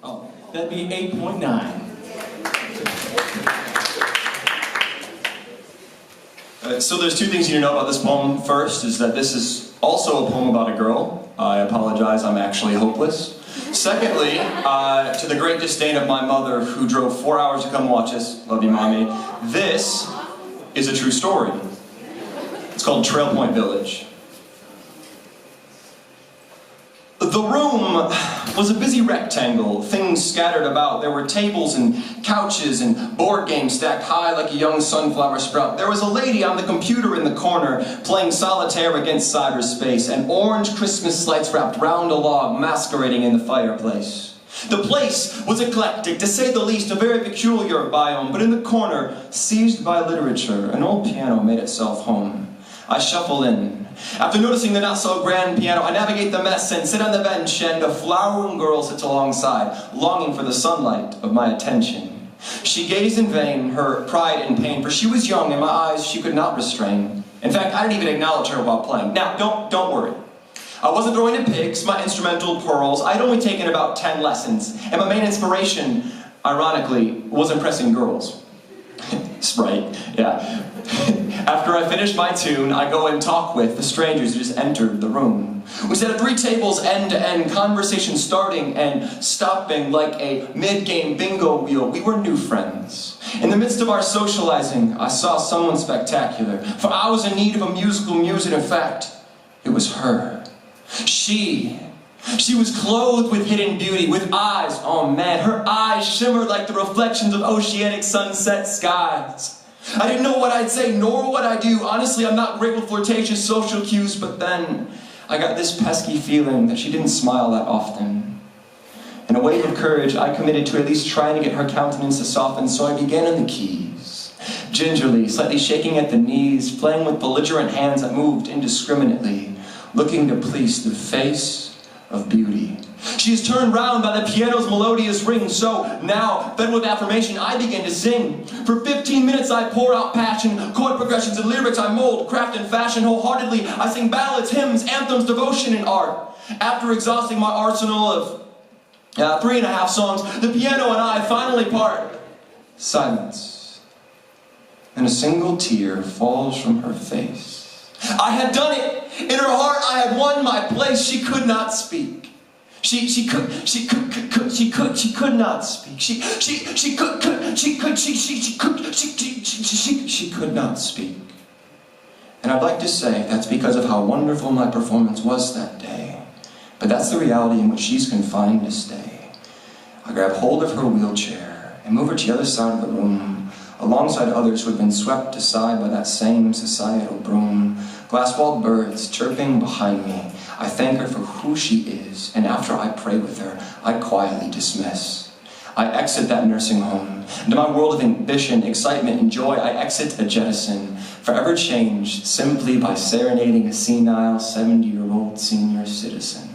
Oh, that'd be 8.9. So there's two things you need to know about this poem. First is that this is also a poem about a girl. I apologize, I'm actually hopeless. Secondly, to the great disdain of my mother, who drove 4 hours to come watch us, love you mommy, this is a true story. It's called Trail Point Village. The room was a busy rectangle, things scattered about. There were tables and couches and board games stacked high like a young sunflower sprout. There was a lady on the computer in the corner playing solitaire against cyberspace, and orange Christmas lights wrapped round a log masquerading in the fireplace. The place was eclectic, to say the least, a very peculiar biome, but in the corner, seized by literature, an old piano made itself home. I shuffle in. After noticing the not-so-grand piano, I navigate the mess and sit on the bench, and a flowering girl sits alongside, longing for the sunlight of my attention. She gazed in vain, her pride and pain, for she was young and my eyes she could not restrain. In fact, I didn't even acknowledge her while playing. Now, don't worry. I wasn't throwing in pigs, my instrumental pearls. I'd only taken about 10 lessons, and my main inspiration, ironically, was impressing girls. Sprite, yeah. After I finished my tune, I go and talk with the strangers who just entered the room. We sat at 3 tables end to end, conversation starting and stopping like a mid-game bingo wheel. We were new friends. In the midst of our socializing, I saw someone spectacular, for I was in need of a musical muse, and in fact, it was her. She was clothed with hidden beauty, with eyes, oh man, her eyes shimmered like the reflections of oceanic sunset skies. I didn't know what I'd say, nor what I'd do. Honestly, I'm not great with flirtatious social cues, but then I got this pesky feeling that she didn't smile that often. In a wave of courage, I committed to at least trying to get her countenance to soften, so I began on the keys. Gingerly, slightly shaking at the knees, playing with belligerent hands that moved indiscriminately, looking to please the face of beauty. She is turned round by the piano's melodious ring, so now, fed with affirmation, I begin to sing. For 15 minutes I pour out passion, chord progressions and lyrics I mold, craft and fashion wholeheartedly. I sing ballads, hymns, anthems, devotion, and art. After exhausting my arsenal of 3.5 songs, the piano and I finally part. Silence. And a single tear falls from her face. I had done it! In her heart I had won my place. She could not speak. She could not speak. She could not speak. And I'd like to say that's because of how wonderful my performance was that day. But that's the reality in which she's confined to stay. I grab hold of her wheelchair and move her to the other side of the room, alongside others who had been swept aside by that same societal broom. Glass-walled birds chirping behind me. I thank her for who she is, and after I pray with her, I quietly dismiss. I exit that nursing home. Into my world of ambition, excitement, and joy, I exit a jettison, forever changed simply by serenading a senile 70-year-old senior citizen.